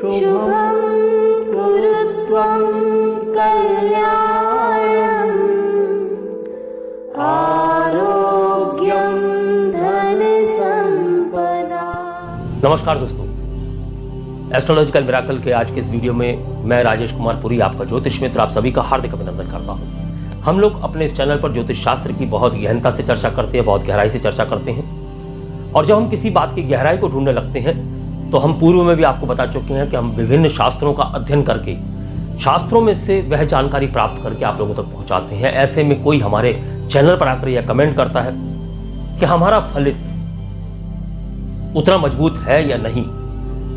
शुभं कुरु त्वं कल्याणम् आरोग्यं धनसंपदा। नमस्कार दोस्तों, एस्ट्रोलॉजिकल मिराकल के आज के इस वीडियो में मैं राजेश कुमार पुरी, आपका ज्योतिष मित्र, आप सभी का हार्दिक अभिनंदन करता हूं। हम लोग अपने इस चैनल पर ज्योतिष शास्त्र की बहुत गहनता से चर्चा करते हैं, बहुत गहराई से चर्चा करते हैं। और जब हम किसी बात की गहराई को ढूंढने लगते हैं तो हम पूर्व में भी आपको बता चुके हैं कि हम विभिन्न शास्त्रों का अध्ययन करके शास्त्रों में से वह जानकारी प्राप्त करके आप लोगों तक पहुंचाते हैं। ऐसे में कोई हमारे चैनल पर आकर यह कमेंट करता है कि हमारा फलित उतना मजबूत है या नहीं,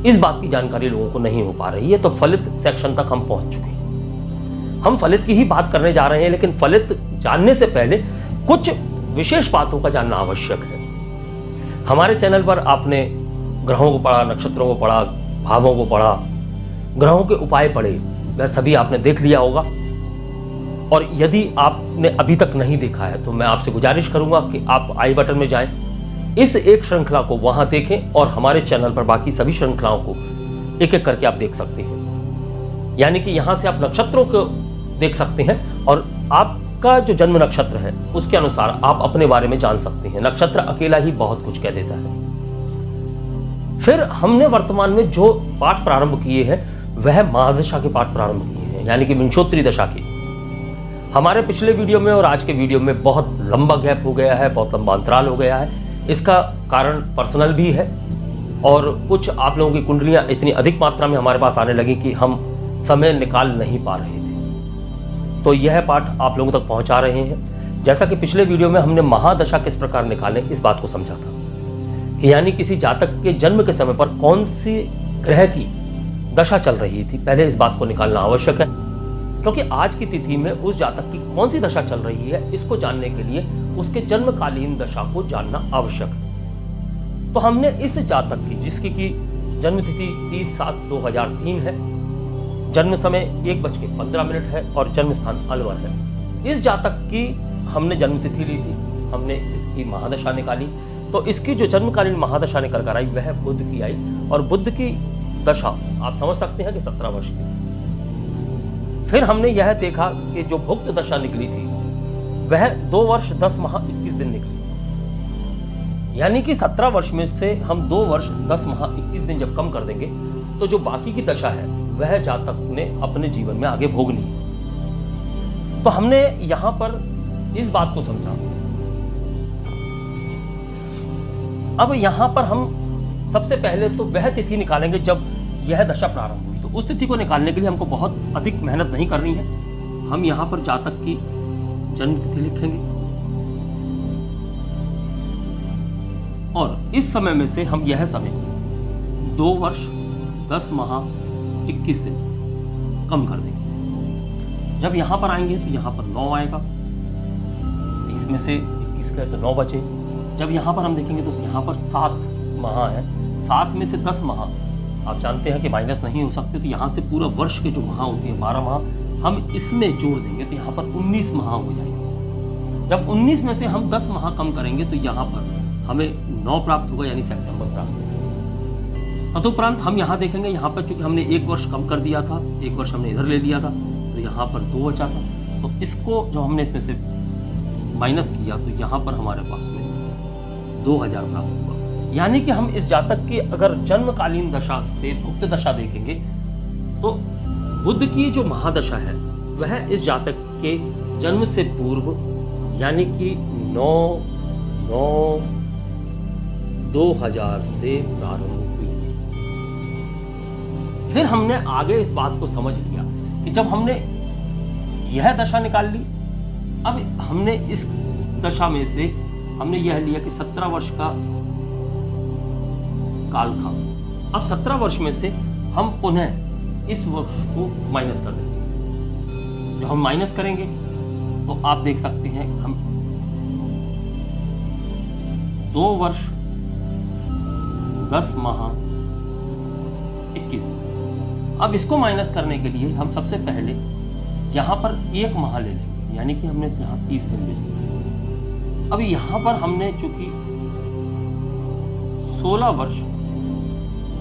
इस बात की जानकारी लोगों को नहीं हो पा रही है। तो फलित सेक्शन तक हम पहुंच चुके हैं। हम फलित की ही बात करने जा रहे हैं, लेकिन फलित जानने से पहले कुछ विशेष बातों का जानना आवश्यक है। हमारे चैनल पर आपने ग्रहों को पढ़ा, नक्षत्रों को पढ़ा, भावों को पढ़ा, ग्रहों के उपाय पढ़े, वह सभी आपने देख लिया होगा। और यदि आपने अभी तक नहीं देखा है तो मैं आपसे गुजारिश करूंगा कि आप आई बटन में जाएं, इस एक श्रृंखला को वहां देखें और हमारे चैनल पर बाकी सभी श्रृंखलाओं को एक एक करके आप देख सकते हैं। यानी कि यहां से आप नक्षत्रों को देख सकते हैं और आपका जो जन्म नक्षत्र है उसके अनुसार आप अपने बारे में जान सकते हैं। नक्षत्र अकेला ही बहुत कुछ कह देता है। फिर हमने वर्तमान में जो पाठ प्रारंभ किए हैं वह महादशा के पाठ प्रारंभ किए हैं, यानी कि विंशोत्तरी दशा के। हमारे पिछले वीडियो में और आज के वीडियो में बहुत लंबा गैप हो गया है, बहुत लंबा अंतराल हो गया है। इसका कारण पर्सनल भी है और कुछ आप लोगों की कुंडलियां इतनी अधिक मात्रा में हमारे पास आने लगी कि हम समय निकाल नहीं पा रहे थे। तो यह पाठ आप लोगों तक पहुंचा रहे हैं। जैसा कि पिछले वीडियो में हमने महादशा किस प्रकार निकालें इस बात को समझा था कि यानी किसी जातक के जन्म के समय पर कौन सी ग्रह की दशा चल रही थी, पहले इस बात को निकालना आवश्यक है। क्योंकि आज की तिथि में उस जातक की कौन सी दशा चल रही है इसको जानने के लिए उसके जन्मकालीन दशा को जानना आवश्यक है। तो हमने इस जातक की, जिसकी की जन्म तिथि 30/7/2003 है, जन्म समय 1:15 है और जन्म स्थान अलवर है, इस जातक की हमने जन्म तिथि ली थी, हमने इसकी महादशा निकाली। तो इसकी जो जन्मकालीन महादशा निकल कर आई वह बुध की आई और बुध की दशा आप समझ सकते हैं कि 17 वर्ष की। फिर हमने यह देखा कि जो भुक्त दशा निकली थी वह 2 वर्ष 10 माह 21 दिन निकली। यानी कि 17 वर्ष में से हम 2 वर्ष 10 माह 21 दिन जब कम कर देंगे तो जो बाकी की दशा है वह जातक ने अपने जीवन में आगे भोगनी है। तो हमने यहां पर इस बात को समझा। अब यहां पर हम सबसे पहले तो वह तिथि निकालेंगे जब यह दशा प्रारंभ हुई। तो उस तिथि को निकालने के लिए हमको बहुत अधिक मेहनत नहीं करनी है। हम यहां पर जातक की जन्म तिथि लिखेंगे और इस समय में से हम यह समय 2 वर्ष 10 माह 21 दिन कम कर देंगे। जब यहां पर आएंगे तो यहां पर 9 आएगा, इसमें से 21 का तो 9 बचे। जब यहां पर हम देखेंगे तो यहां पर 7 माह है, 7 में से 10 माह आप जानते हैं कि माइनस नहीं हो सकते। तो यहां से पूरा वर्ष के जो माह होती है 12 माह हम इसमें जोड़ देंगे तो यहाँ पर 19 माह हो जाएंगे। जब 19 में से हम 10 माह कम करेंगे तो यहाँ पर हमें 9 प्राप्त होगा, यानी सितंबर प्राप्त होगा। तदुपरांत हम यहाँ देखेंगे, यहाँ पर चूंकि हमने 1 वर्ष कम कर दिया था, 1 वर्ष हमने इधर ले लिया था तो यहाँ पर 2 बचा था। तो इसको जो हमने इसमें से माइनस किया तो यहाँ पर हमारे पास में 2000 प्राप्त हुआ। यानी कि हम इस जातक की अगर जन्मकालीन दशा से भुक्त दशा देखेंगे तो बुध की जो महादशा है वह इस जातक के जन्म से पूर्व यानी कि 9/9/2000 से प्रारंभ हुई। फिर हमने आगे इस बात को समझ लिया कि जब हमने यह दशा निकाल ली, अब हमने इस दशा में से हमने यह लिया कि 17 वर्ष का काल था। अब 17 वर्ष में से हम पुनः इस वर्ष को माइनस कर देंगे। जब हम माइनस करेंगे तो आप देख सकते हैं हम 2 वर्ष 10 माह 21 दिन। अब इसको माइनस करने के लिए हम सबसे पहले यहां पर 1 माह ले लेंगे, यानी कि हमने यहां 30 दिन ले लिया। अब यहां पर हमने चूंकि 16 वर्ष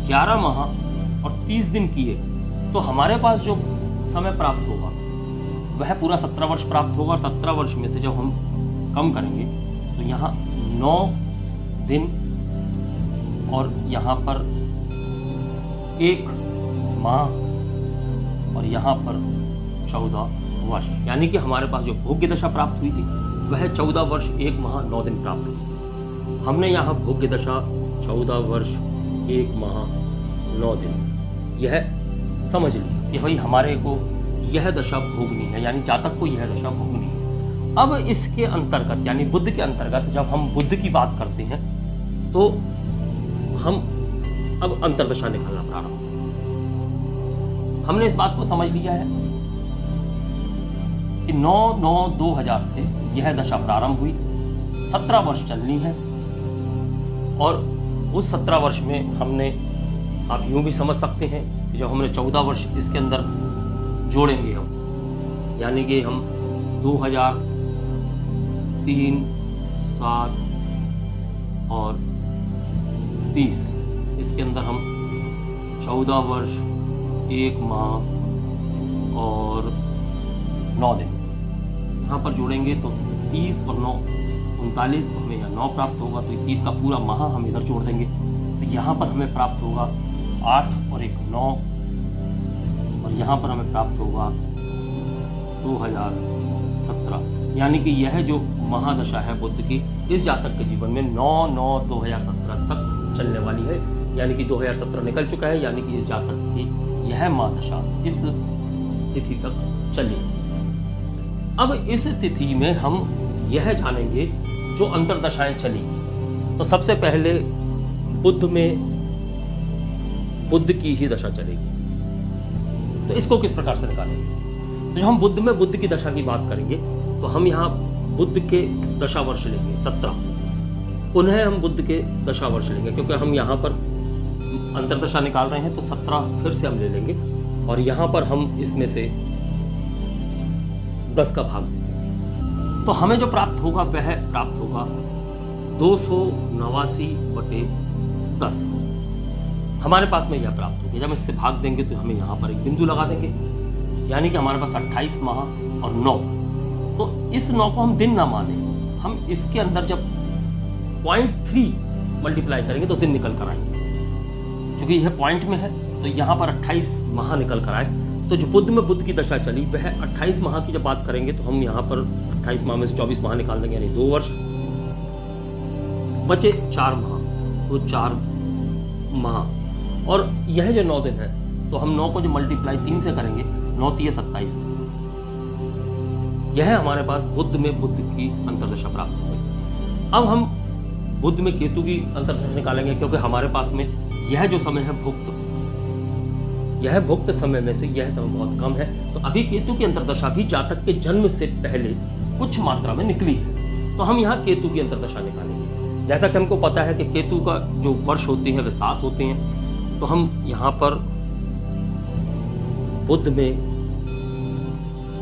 11 माह और 30 दिन किए तो हमारे पास जो समय प्राप्त होगा वह पूरा 17 वर्ष प्राप्त होगा। और 17 वर्ष में से जब हम कम करेंगे तो यहाँ 9 दिन और यहाँ पर 1 माह और यहाँ पर 14 वर्ष, यानी कि हमारे पास जो भोग्य दशा प्राप्त हुई थी वह 14 वर्ष 1 माह 9 दिन प्राप्त हुई। हमने यहाँ भोग्य दशा 14 वर्ष 1 माह 9 दिन यह समझ ली कि भाई हमारे को यह दशा भोगनी है, यानी जातक को यह दशा भोगनी है। अब इसके अंतर्गत यानी बुध के अंतर्गत जब हम बुध की बात करते हैं तो हम अब अंतर्दशा निकालना प्रारंभ। हमने इस बात को समझ लिया है कि 9/9/2000 से यह दशा प्रारंभ हुई, 17 वर्ष चलनी है। और उस 17 वर्ष में हमने, आप यूं भी समझ सकते हैं कि जब हमने 14 वर्ष इसके अंदर जोड़ेंगे हम, यानी कि हम 2000, 3, 7 और 30 इसके अंदर हम 14 वर्ष 1 माह और 9 दिन यहाँ पर जोड़ेंगे तो 30 और 9 39, तो हमें यहाँ 9 प्राप्त होगा। तो 30 का पूरा माह हम इधर जोड़ देंगे तो यहाँ पर हमें प्राप्त होगा 8 और 1 9, और यहाँ पर हमें प्राप्त होगा 2017। यानी कि यह जो महादशा है बुध की इस जातक के जीवन में 9/9/2017 तक चलने वाली है, यानी कि 2017 निकल चुका है, यानी कि इस जातक की यह महादशा इस तिथि तक चली। अब इस तिथि में हम यह जानेंगे जो अंतर्दशाएं चली। तो सबसे पहले बुध में बुध की ही दशा चलेगी, तो इसको किस प्रकार से निकालेंगे? तो जब हम बुध में बुध की दशा की बात करेंगे तो हम यहाँ बुध के दशा वर्ष लेंगे 17, पुनः हम बुध के दशा वर्ष लेंगे, क्योंकि हम यहाँ पर अंतर्दशा निकाल रहे हैं तो 17 फिर से हम ले लेंगे और यहाँ पर हम इसमें से 10 का भाग देंगे। तो हमें जो प्राप्त होगा वह प्राप्त होगा 289/10। हमारे पास में यह प्राप्त होगी। जब इससे भाग देंगे तो हमें यहाँ पर एक बिंदु लगा देंगे, यानी कि हमारे पास 28 माह और 9। तो इस 9 को हम दिन ना माने, हम इसके अंदर जब 0.3 मल्टीप्लाई करेंगे तो दिन निकल कर आएंगे। क्योंकि यह पॉइंट में है तो यहाँ पर 28 माह निकल कर आए। तो जो बुध में बुध की दशा चली वह 28 माह की जब बात करेंगे तो हम यहाँ पर 28 माह में से 24 माह निकाल देंगे, यानी 2 वर्ष बचे 4 माह, तो 4 माह। और यह जो 9 दिन है तो हम 9 को जो मल्टीप्लाई 3 से करेंगे 9 × 3 = 27 दिन। यह हमारे पास बुध में बुध की अंतर्दशा प्राप्त हो गई। अब हम बुध में केतु की अंतर्दशा निकालेंगे, क्योंकि हमारे पास में यह जो समय है भुक्त, यह भुक्त समय में से यह समय बहुत कम है। तो अभी केतु की अंतर्दशा भी जातक के जन्म से पहले कुछ मात्रा में निकली है, तो हम यहाँ केतु की अंतर्दशा निकालेंगे। जैसा कि हमको पता है कि केतु का जो वर्ष होते हैं वे 7 होते हैं, तो हम यहाँ पर बुध में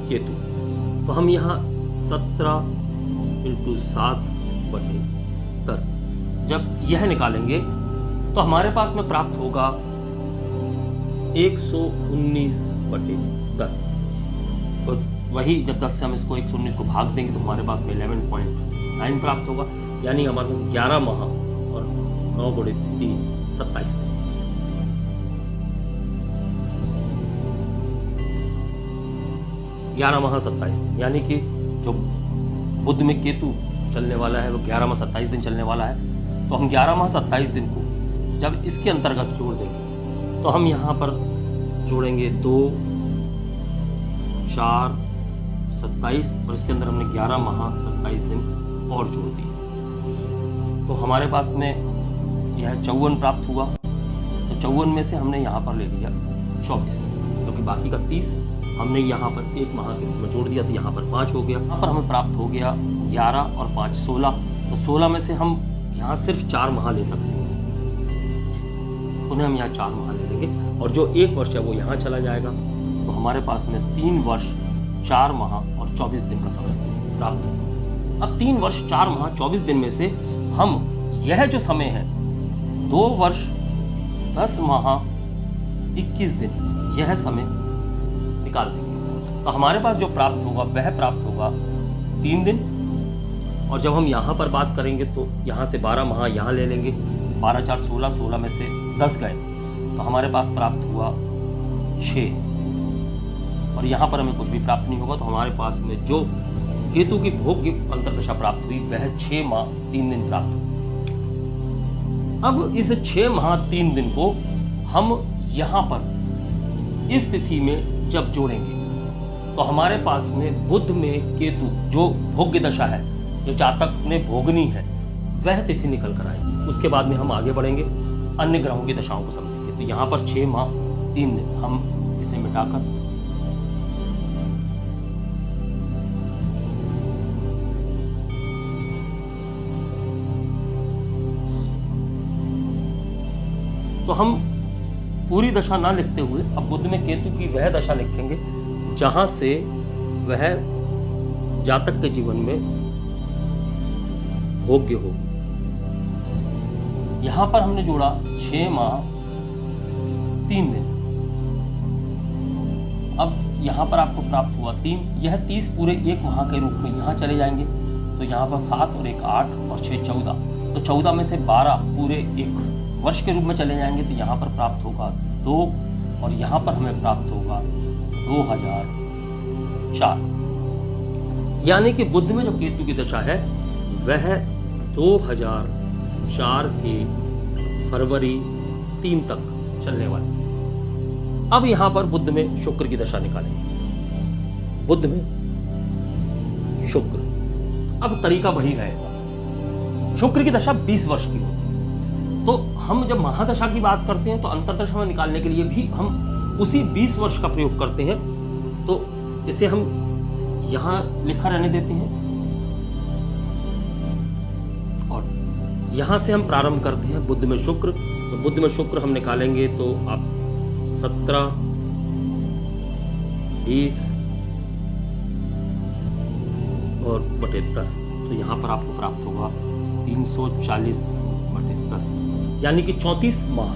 केतु, तो हम यहाँ 17 × 7/10 जब यह निकालेंगे तो हमारे पास में प्राप्त होगा 119/10। तो वही जब 10 से हम इसको 119 को भाग देंगे तो हमारे पास में 11.9 प्राप्त होगा, यानी हमारे पास 11 माह और 9 × 3 = 27 दिन। माह 27 दिन, यानी कि जो बुध में केतु चलने वाला है वो 11 माह 27 दिन चलने वाला है। तो हम 11 माह 27 दिन को जब इसके अंतर्गत जोड़ देंगे तो हम यहाँ पर जोड़ेंगे 2, 4, 27 और इसके अंदर हमने 11 माह 27 दिन और जोड़ दिए। तो हमारे पास में यह 54 प्राप्त हुआ। तो 54 में से हमने यहाँ पर ले लिया 24, क्योंकि बाकी का 30 हमने यहाँ पर 1 माह के रूप में जोड़ दिया, तो यहाँ पर 5 हो गया। यहाँ पर हमें प्राप्त हो गया 11 और 5 16। तो 16 में से हम यहाँ सिर्फ 4 माह ले सकते हैं, उन्हें हम यहाँ 4 माह ले लेंगे और जो 1 वर्ष है वो यहाँ चला जाएगा। तो हमारे पास में 3 वर्ष 4 माह और 24 दिन का समय प्राप्त होगा। अब 3 वर्ष 4 माह 24 दिन में से हम यह जो समय है 2 वर्ष 10 माह 21 दिन यह समय निकाल देंगे। तो हमारे पास जो प्राप्त होगा वह प्राप्त होगा 3 दिन। और जब हम यहाँ पर बात करेंगे तो यहाँ से 12 माह यहाँ ले लेंगे, 12 4 16, 16 में से 10 गए तो हमारे पास प्राप्त हुआ 6। और यहाँ पर हमें कुछ भी प्राप्त नहीं होगा, तो हमारे पास में जो केतु की भोग की अंतर्दशा प्राप्त हुई वह 6 माह 3 दिन प्राप्त हुई। अब इस 6 माह 3 दिन को हम यहाँ पर इस तिथि में जब जोड़ेंगे तो हमारे पास में बुध में केतु जो भोग्य दशा है, जो जातक ने भोगनी है, वह तिथि निकल कर आएगी। उसके बाद में हम आगे बढ़ेंगे, अन्य ग्रहों की दशाओं को समझेंगे। तो यहाँ पर 6 माह 3 दिन हम इसे मिटाकर तो हम पूरी दशा ना लिखते हुए अब बुध में केतु की वह दशा लिखेंगे जहां से वह जातक के जीवन में भोग्य हो। यहां पर हमने जोड़ा 6 माह 3 दिन। अब यहां पर आपको प्राप्त हुआ 3, यह 30 पूरे 1 माह के रूप में यहां चले जाएंगे। तो यहां पर 7 और 1 8 और 6 14, तो 14 में से 12 पूरे 1 वर्ष के रूप में चले जाएंगे। तो यहाँ पर प्राप्त होगा 2 और यहाँ पर हमें प्राप्त होगा 2004। यानी कि बुध में जो केतु की दशा है वह 2004 के फरवरी 3 तक चलने वाली है। अब यहाँ पर बुध में शुक्र की दशा निकालेंगे। बुध में शुक्र, अब तरीका वही रहेगा। शुक्र की दशा 20 वर्ष की होती है। तो हम जब महादशा की बात करते हैं तो अंतर्दशा में निकालने के लिए भी हम उसी 20 वर्ष का प्रयोग करते हैं। तो इसे हम यहां लिखा रहने देते हैं और यहां से हम प्रारंभ करते हैं बुध में शुक्र। तो बुध में शुक्र हम निकालेंगे तो आप 17 20 और बटे 10, तो यहां पर आपको प्राप्त होगा 340 बटे 10, यानी कि 34 माह।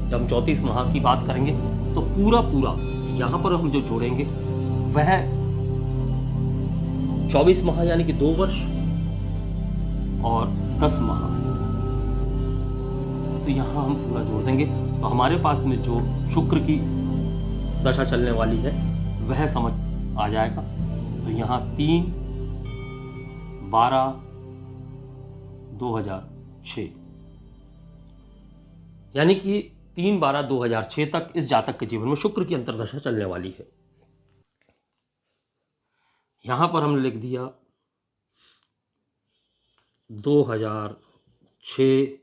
जब हम 34 माह की बात करेंगे तो पूरा यहां पर हम जो जोड़ेंगे वह 24 माह यानी कि 2 वर्ष और 10 माह। तो यहां हम पूरा जोड़ देंगे तो हमारे पास में जो शुक्र की दशा चलने वाली है वह समझ आ जाएगा। तो यहां 3 12 2006, यानी कि 3 12 2006 तक इस जातक के जीवन में शुक्र की अंतर्दशा चलने वाली है। यहां पर हमने लिख दिया 2006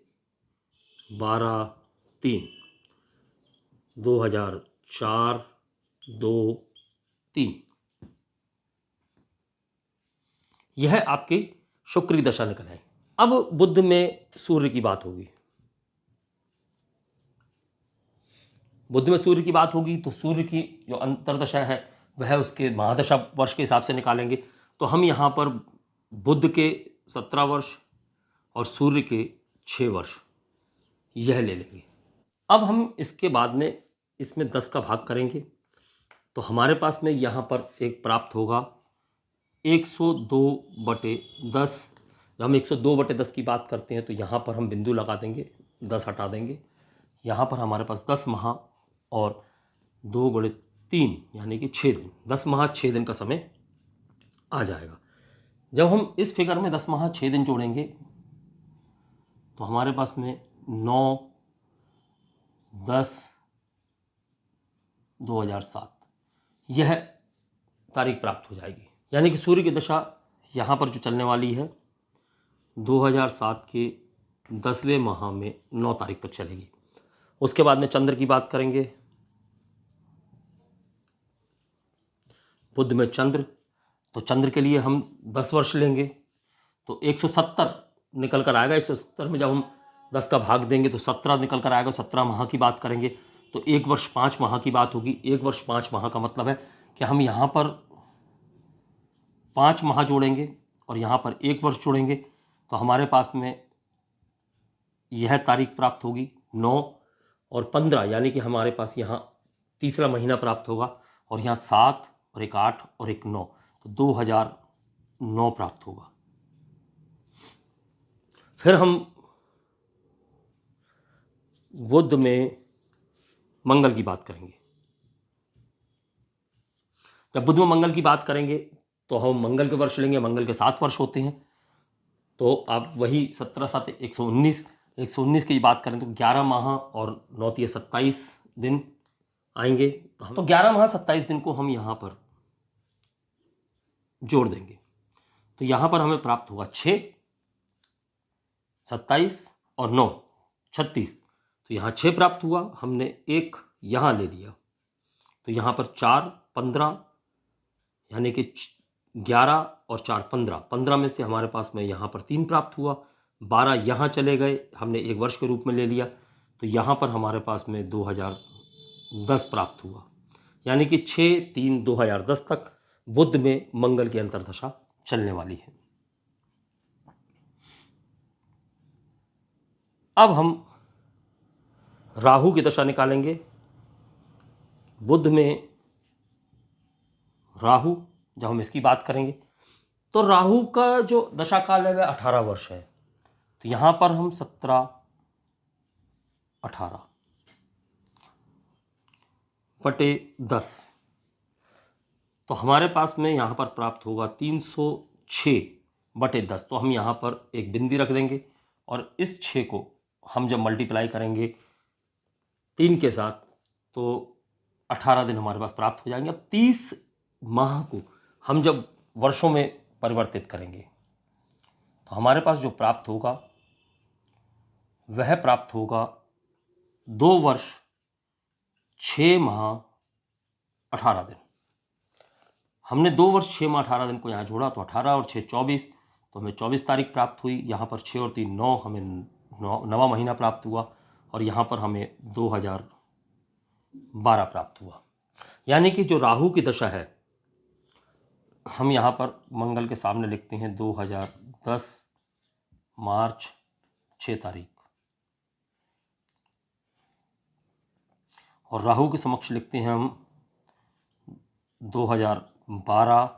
12 3 2004 2 3, यह आपकी शुक्र की दशा निकल आई। अब बुध में सूर्य की बात होगी। बुध में सूर्य की बात होगी तो सूर्य की जो अंतर्दशा है वह उसके महादशा वर्ष के हिसाब से निकालेंगे। तो हम यहाँ पर बुध के 17 वर्ष और सूर्य के 6 वर्ष यह ले लेंगे। अब हम इसके बाद में इसमें 10 का भाग करेंगे तो हमारे पास में यहाँ पर एक प्राप्त होगा 102/10। जब हम 102/10 की बात करते हैं तो यहाँ पर हम बिंदु लगा देंगे, 10 हटा देंगे। यहाँ पर हमारे पास 10 माह और 2/3 यानी कि 6 दिन, 10 माह 6 दिन का समय आ जाएगा। जब हम इस फिगर में 10 माह 6 दिन जोड़ेंगे तो हमारे पास में 9 10 2007 यह तारीख प्राप्त हो जाएगी। यानी कि सूर्य की दशा यहाँ पर जो चलने वाली है 2007 के 10वें माह में 9 तारीख तक चलेगी। उसके बाद में चंद्र की बात करेंगे। बुध में चंद्र, तो चंद्र के लिए हम 10 वर्ष लेंगे तो 170 निकल कर आएगा। 170 में जब हम 10 का भाग देंगे तो 17 निकल कर आएगा। 17 माह की बात करेंगे तो 1 वर्ष 5 माह की बात होगी। 1 वर्ष 5 माह का मतलब है कि हम यहाँ पर 5 माह जोड़ेंगे और यहाँ पर 1 वर्ष जोड़ेंगे तो हमारे पास में यह तारीख प्राप्त होगी 9 और 15 यानी कि हमारे पास यहाँ तीसरा महीना प्राप्त होगा, और यहाँ 7 और एक 8 और एक 9, तो 2009 प्राप्त होगा। फिर हम बुध में मंगल की बात करेंगे। जब बुध में मंगल की बात करेंगे तो हम मंगल के वर्ष लेंगे, मंगल के 7 वर्ष होते हैं, तो आप वही 17 7 119 की बात करें तो 11 माह और 9 तिया 27 दिन आएंगे। तो 11 माह 27 दिन को हम यहाँ पर जोड़ देंगे, तो यहाँ पर हमें प्राप्त होगा 6, 27 और 9 36। तो यहाँ 6 प्राप्त हुआ, हमने एक यहाँ ले लिया, तो यहाँ पर 4 15 यानी कि 11 और 4 15, 15 में से हमारे पास में यहाँ पर 3 प्राप्त हुआ, 12 यहाँ चले गए, हमने एक वर्ष के रूप में ले लिया, तो यहाँ पर हमारे पास में 2010 प्राप्त हुआ, यानी कि 6/3/2010 तक बुध में मंगल की अंतर्दशा चलने वाली है। अब हम राहु की दशा निकालेंगे। बुध में राहु, जब हम इसकी बात करेंगे तो राहु का जो दशा काल है वह 18 वर्ष है, तो यहाँ पर हम 17 18 बटे 10, तो हमारे पास में यहाँ पर प्राप्त होगा 306 बटे 10। तो हम यहाँ पर एक बिंदी रख देंगे, और इस 6 को हम जब मल्टीप्लाई करेंगे 3 के साथ तो 18 दिन हमारे पास प्राप्त हो जाएंगे। अब 30 माह को हम जब वर्षों में परिवर्तित करेंगे तो हमारे पास जो प्राप्त होगा वह प्राप्त होगा 2 वर्ष 6 माह 18 दिन। हमने 2 वर्ष 6 माह 18 दिन को यहाँ जोड़ा, तो 18 और 6 24, तो हमें 24 तारीख प्राप्त हुई। यहाँ पर 6 और 3 9, हमें 9वां महीना प्राप्त हुआ, और यहाँ पर हमें 2012 प्राप्त हुआ। यानी कि जो राहु की दशा है, हम यहाँ पर मंगल के सामने लिखते हैं 2010 मार्च 6 तारीख, और राहु के समक्ष लिखते हैं हम 2012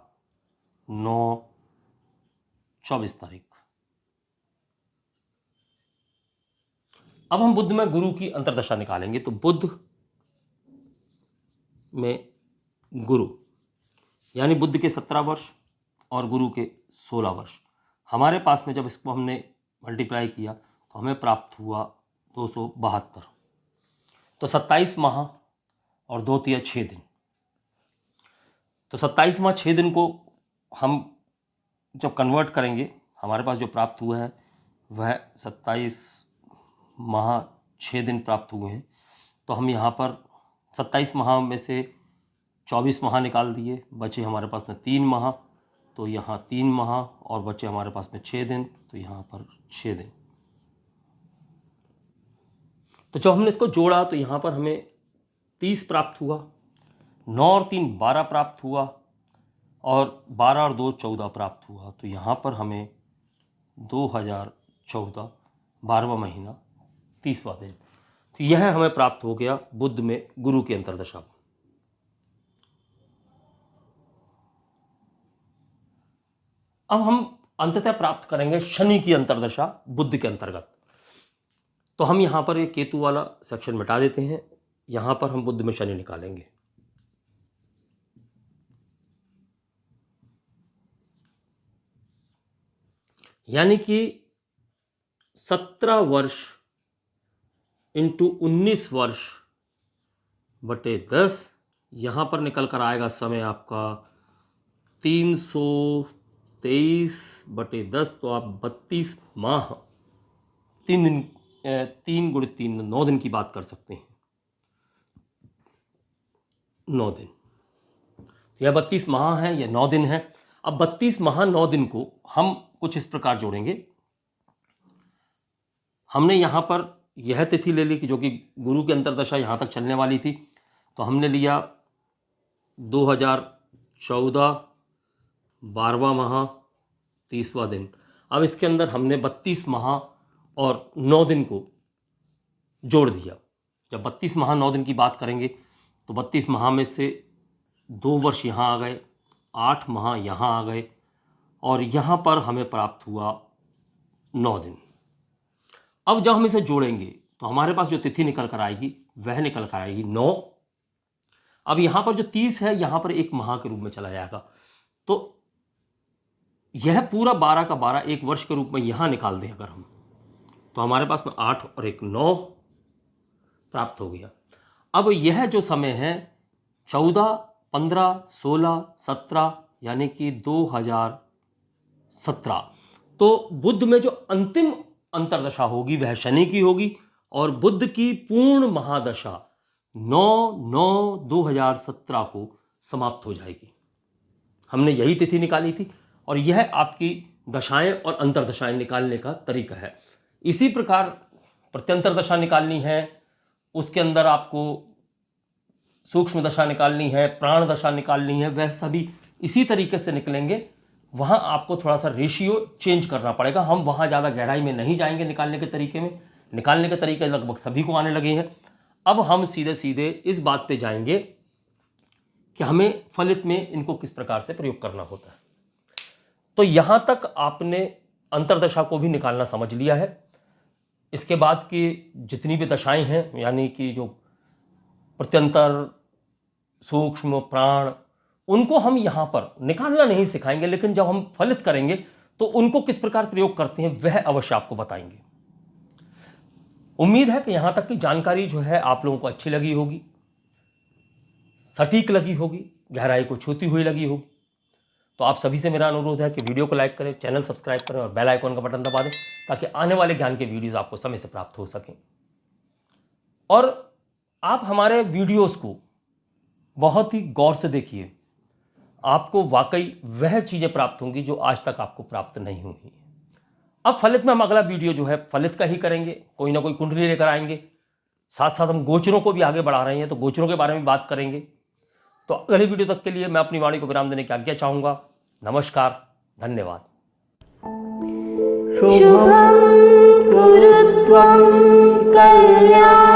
9 24 तारीख। अब हम बुध में गुरु की अंतर्दशा निकालेंगे। तो बुध में गुरु यानी बुध के 17 वर्ष और गुरु के 16 वर्ष, हमारे पास में जब इसको हमने मल्टीप्लाई किया तो हमें प्राप्त हुआ 272। तो 27 माह और 2 तिया 6 दिन, तो 27 माह 6 दिन को हम जब कन्वर्ट करेंगे, हमारे पास जो प्राप्त हुआ है वह 27 माह 6 दिन प्राप्त हुए हैं। तो हम यहाँ पर 27 माह में से 24 माह निकाल दिए, बचे हमारे पास में 3 माह, तो यहाँ 3 माह और बचे हमारे पास में 6 दिन, तो यहाँ पर 6 दिन। तो जब हमने इसको जोड़ा तो यहाँ पर हमें 30 प्राप्त हुआ, 9 और 3 12 प्राप्त हुआ, और 12 और 2 14 प्राप्त हुआ। तो यहाँ पर हमें 2014 12वां महीना 30वां दिन, तो यह हमें प्राप्त हो गया बुध में गुरु की अंतर्दशा। अब हम अंततः प्राप्त करेंगे शनि की अंतर्दशा बुध के अंतर्गत। तो हम यहाँ पर एक केतु वाला सेक्शन मिटा देते हैं, यहाँ पर हम बुध में शनि निकालेंगे। यानी कि 17 वर्ष इंटू 19 वर्ष बटे 10, यहाँ पर निकल कर आएगा समय आपका 323 बटे 10, तो आप 32 माह 3 दिन 3 × 3 9 दिन की बात कर सकते हैं। 9 दिन, तो यह 32 माह है, यह 9 दिन है। अब 32 माह 9 दिन को हम कुछ इस प्रकार जोड़ेंगे। हमने यहाँ पर यह तिथि ले ली कि जो कि गुरु की अंतर्दशा यहाँ तक चलने वाली थी, तो हमने लिया 2014 12वां माह 30वां दिन। अब इसके अंदर हमने 32 माह और 9 दिन को जोड़ दिया। जब 32 माह 9 दिन की बात करेंगे तो 32 माह में से 2 वर्ष यहाँ आ गए, 8 माह यहाँ आ गए और यहाँ पर हमें प्राप्त हुआ 9 दिन। अब जब हम इसे जोड़ेंगे तो हमारे पास जो तिथि निकल कर आएगी वह निकल कर आएगी 9। अब यहाँ पर जो 30 है यहाँ पर एक माह के रूप में चला जाएगा, तो यह पूरा 12 का 12 एक वर्ष के रूप में यहाँ निकाल दें अगर हम, तो हमारे पास में 8 और एक 9 प्राप्त हो गया। अब यह जो समय है 14, 15, 16, 17 यानी कि 2017, तो बुध में जो अंतिम अंतर्दशा होगी वह शनि की होगी और बुध की पूर्ण महादशा 9/9/2017 को समाप्त हो जाएगी। हमने यही तिथि निकाली थी और यह आपकी दशाएं और अंतर्दशाएं निकालने का तरीका है। इसी प्रकार प्रत्यंतर दशा निकालनी है, उसके अंदर आपको सूक्ष्म दशा निकालनी है, प्राण दशा निकालनी है, वह सभी इसी तरीके से निकलेंगे। वहाँ आपको थोड़ा सा रेशियो चेंज करना पड़ेगा। हम वहाँ ज़्यादा गहराई में नहीं जाएंगे निकालने के तरीके में, निकालने के तरीके लगभग सभी को आने लगे हैं। अब हम सीधे सीधे इस बात पे जाएंगे कि हमें फलित में इनको किस प्रकार से प्रयोग करना होता है। तो यहाँ तक आपने अंतर्दशा को भी निकालना समझ लिया है। इसके बाद की जितनी भी दशाएं हैं यानी कि जो प्रत्यंतर, सूक्ष्म, प्राण, उनको हम यहाँ पर निकालना नहीं सिखाएंगे, लेकिन जब हम फलित करेंगे तो उनको किस प्रकार प्रयोग करते हैं वह अवश्य आपको बताएंगे। उम्मीद है कि यहाँ तक की जानकारी जो है आप लोगों को अच्छी लगी होगी, सटीक लगी होगी, गहराई को छूती हुई लगी होगी। तो आप सभी से मेरा अनुरोध है कि वीडियो को लाइक करें, चैनल सब्सक्राइब करें और बेल आइकॉन का बटन दबा दें ताकि आने वाले ज्ञान के वीडियोस आपको समय से प्राप्त हो सकें। और आप हमारे वीडियोस को बहुत ही गौर से देखिए, आपको वाकई वह चीज़ें प्राप्त होंगी जो आज तक आपको प्राप्त नहीं हुई। अब फलित में हम अगला वीडियो जो है फलित का ही करेंगे, कोई ना कोई कुंडली लेकर आएंगे, साथ साथ हम गोचरों को भी आगे बढ़ा रहे हैं तो गोचरों के बारे में बात करेंगे। तो अगली वीडियो तक के लिए मैं अपनी वाणी को विराम देने की आज्ञा चाहूँगा। नमस्कार, धन्यवाद। शुभं कुरु त्वं कल्याणं